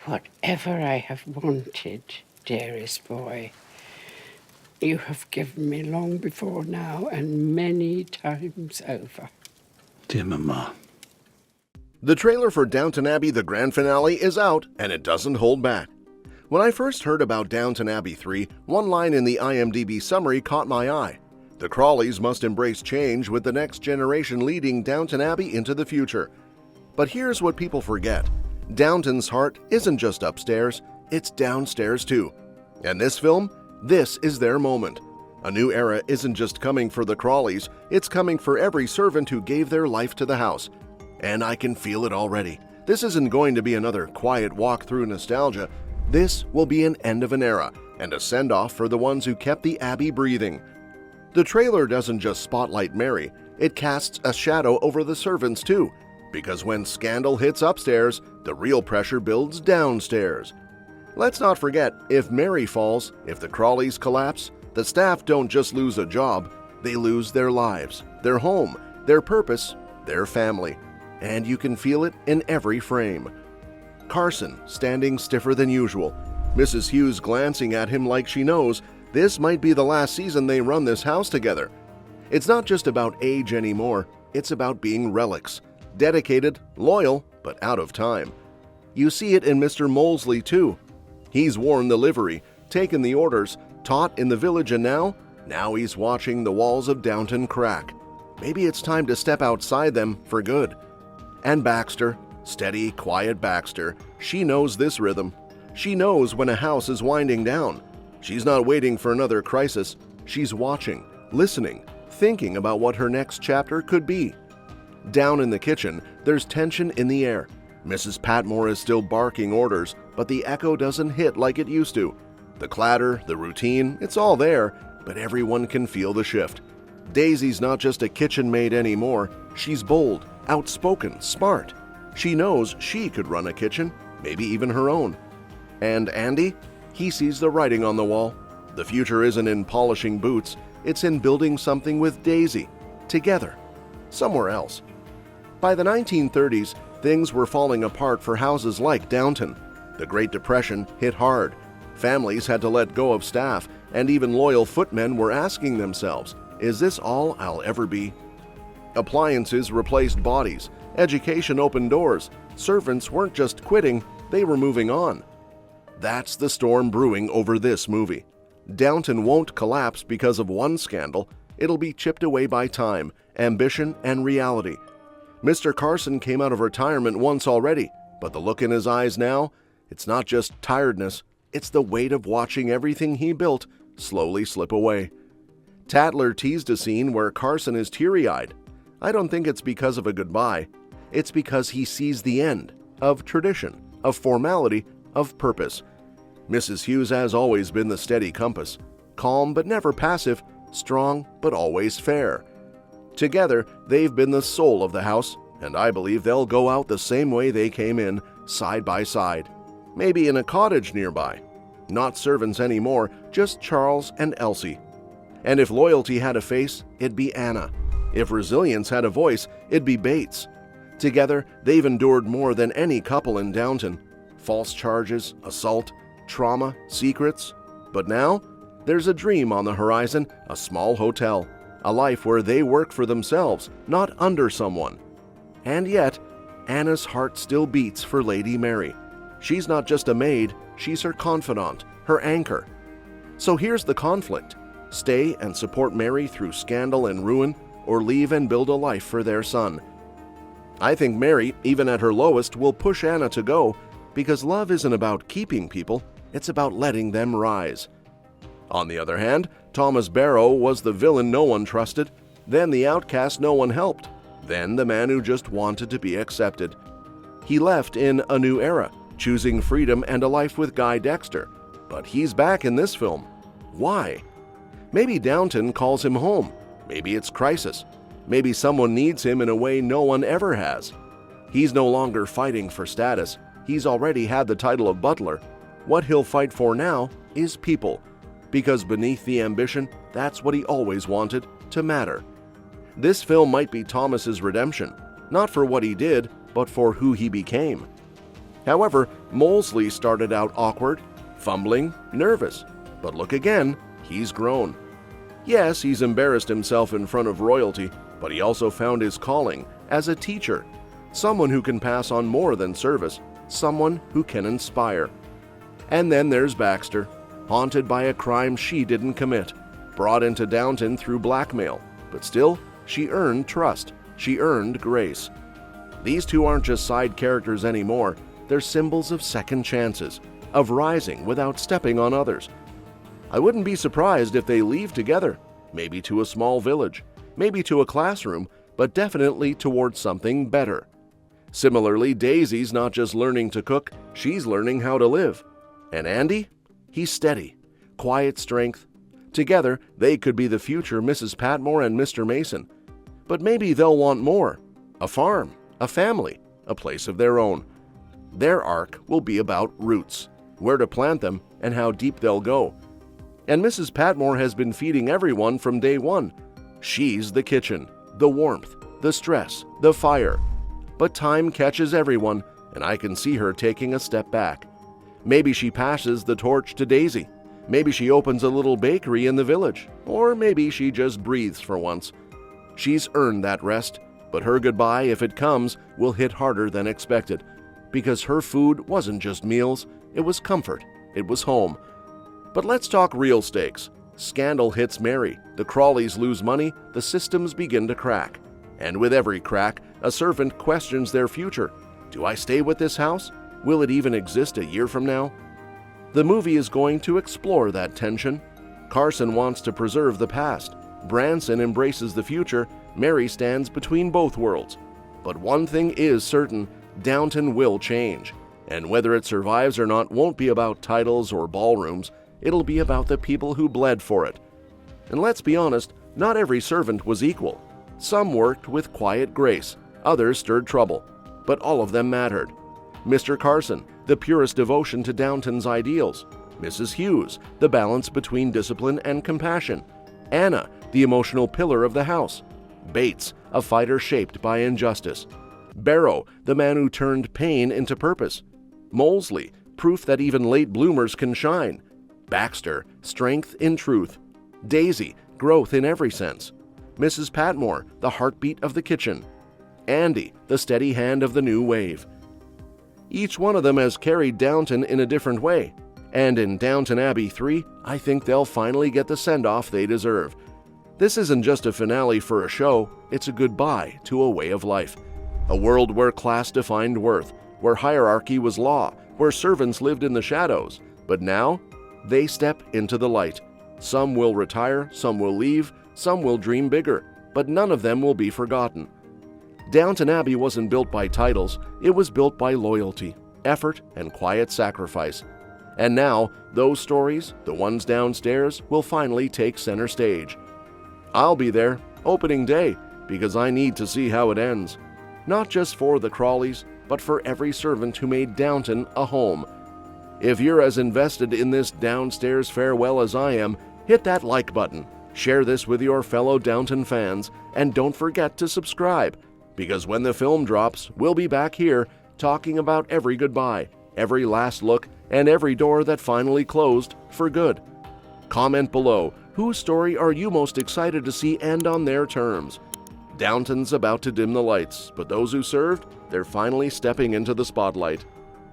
Whatever I have wanted, dearest boy, you have given me long before now and many times over. Dear Mama. The trailer for Downton Abbey, the grand finale, is out, and it doesn't hold back. When I first heard about Downton Abbey 3, one line in the IMDb summary caught my eye. The Crawleys must embrace change with the next generation leading Downton Abbey into the future. But here's what people forget. Downton's heart isn't just upstairs, it's downstairs too. And this film, this is their moment. A new era isn't just coming for the Crawleys, it's coming for every servant who gave their life to the house. And I can feel it already. This isn't going to be another quiet walk through nostalgia. This will be an end of an era and a send-off for the ones who kept the Abbey breathing. The trailer doesn't just spotlight Mary, it casts a shadow over the servants too, because when scandal hits upstairs, the real pressure builds downstairs. Let's not forget, if Mary falls, if the Crawleys collapse, the staff don't just lose a job, they lose their lives, their home, their purpose, their family. And you can feel it in every frame. Carson standing stiffer than usual, Mrs. Hughes glancing at him like she knows this might be the last season they run this house together. It's not just about age anymore, it's about being relics. Dedicated, loyal, but out of time. You see it in Mr. Molesley too. He's worn the livery, taken the orders, taught in the village, and now he's watching the walls of Downton crack. Maybe it's time to step outside them for good. And Baxter, steady, quiet Baxter, she knows this rhythm. She knows when a house is winding down. She's not waiting for another crisis. She's watching, listening, thinking about what her next chapter could be. Down in the kitchen, there's tension in the air. Mrs. Patmore is still barking orders, but the echo doesn't hit like it used to. The clatter, the routine, it's all there, but everyone can feel the shift. Daisy's not just a kitchen maid anymore. She's bold, outspoken, smart. She knows she could run a kitchen, maybe even her own. And Andy? He sees the writing on the wall. The future isn't in polishing boots, it's in building something with Daisy, together, somewhere else. By the 1930s, things were falling apart for houses like Downton. The Great Depression hit hard. Families had to let go of staff, and even loyal footmen were asking themselves, is this all I'll ever be? Appliances replaced bodies, education opened doors, servants weren't just quitting, they were moving on. That's the storm brewing over this movie. Downton won't collapse because of one scandal, it'll be chipped away by time, ambition, and reality. Mr. Carson came out of retirement once already, but the look in his eyes now, it's not just tiredness, it's the weight of watching everything he built slowly slip away. Tatler teased a scene where Carson is teary-eyed. I don't think it's because of a goodbye. It's because he sees the end of tradition, of formality, of purpose. Mrs. Hughes has always been the steady compass, calm but never passive, strong but always fair. Together, they've been the soul of the house, and I believe they'll go out the same way they came in, side by side. Maybe in a cottage nearby. Not servants anymore, just Charles and Elsie. And if loyalty had a face, it'd be Anna. If resilience had a voice, it'd be Bates. Together, they've endured more than any couple in Downton. False charges, assault, trauma, secrets. But now, there's a dream on the horizon, a small hotel, a life where they work for themselves, not under someone. And yet, Anna's heart still beats for Lady Mary. She's not just a maid, she's her confidant, her anchor. So here's the conflict. Stay and support Mary through scandal and ruin, or leave and build a life for their son. I think Mary, even at her lowest, will push Anna to go, because love isn't about keeping people, it's about letting them rise. On the other hand, Thomas Barrow was the villain no one trusted, then the outcast no one helped, then the man who just wanted to be accepted. He left in A New Era, choosing freedom and a life with Guy Dexter, but he's back in this film. Why? Maybe Downton calls him home, maybe it's crisis, maybe someone needs him in a way no one ever has. He's no longer fighting for status, he's already had the title of butler. What he'll fight for now is people, because beneath the ambition, that's what he always wanted, to matter. This film might be Thomas's redemption, not for what he did, but for who he became. However, Molesley started out awkward, fumbling, nervous. But look again, he's grown. Yes, he's embarrassed himself in front of royalty, but he also found his calling as a teacher, someone who can pass on more than service, someone who can inspire. And then there's Baxter, haunted by a crime she didn't commit, brought into Downton through blackmail, but still, she earned trust, she earned grace. These two aren't just side characters anymore, they're symbols of second chances, of rising without stepping on others. I wouldn't be surprised if they leave together, maybe to a small village, maybe to a classroom, but definitely towards something better. Similarly, Daisy's not just learning to cook, she's learning how to live. And Andy? He's steady, quiet strength. Together, they could be the future Mrs. Patmore and Mr. Mason. But maybe they'll want more. A farm, a family, a place of their own. Their arc will be about roots, where to plant them, and how deep they'll go. And Mrs. Patmore has been feeding everyone from day one. She's the kitchen, the warmth, the stress, the fire. But time catches everyone, and I can see her taking a step back. Maybe she passes the torch to Daisy. Maybe she opens a little bakery in the village. Or maybe she just breathes for once. She's earned that rest, but her goodbye, if it comes, will hit harder than expected. Because her food wasn't just meals, it was comfort, it was home. But let's talk real stakes. Scandal hits Mary, the Crawleys lose money, the systems begin to crack. And with every crack, a servant questions their future. Do I stay with this house? Will it even exist a year from now? The movie is going to explore that tension. Carson wants to preserve the past. Branson embraces the future. Mary stands between both worlds. But one thing is certain, Downton will change. And whether it survives or not won't be about titles or ballrooms. It'll be about the people who bled for it. And let's be honest, not every servant was equal. Some worked with quiet grace, others stirred trouble, but all of them mattered. Mr. Carson, the purest devotion to Downton's ideals. Mrs. Hughes, the balance between discipline and compassion. Anna, the emotional pillar of the house. Bates, a fighter shaped by injustice. Barrow, the man who turned pain into purpose. Molesley, proof that even late bloomers can shine. Baxter, strength in truth. Daisy, growth in every sense. Mrs. Patmore, the heartbeat of the kitchen. Andy, the steady hand of the new wave. Each one of them has carried Downton in a different way. And in Downton Abbey 3, I think they'll finally get the send-off they deserve. This isn't just a finale for a show, it's a goodbye to a way of life. A world where class defined worth, where hierarchy was law, where servants lived in the shadows. But now, they step into the light. Some will retire, some will leave, some will dream bigger, but none of them will be forgotten. Downton Abbey wasn't built by titles, it was built by loyalty, effort, and quiet sacrifice. And now, those stories, the ones downstairs, will finally take center stage. I'll be there, opening day, because I need to see how it ends. Not just for the Crawleys, but for every servant who made Downton a home. If you're as invested in this downstairs farewell as I am, hit that like button, share this with your fellow Downton fans, and don't forget to subscribe, because when the film drops, we'll be back here talking about every goodbye, every last look, and every door that finally closed for good. Comment below, whose story are you most excited to see end on their terms? Downton's about to dim the lights, but those who served, they're finally stepping into the spotlight.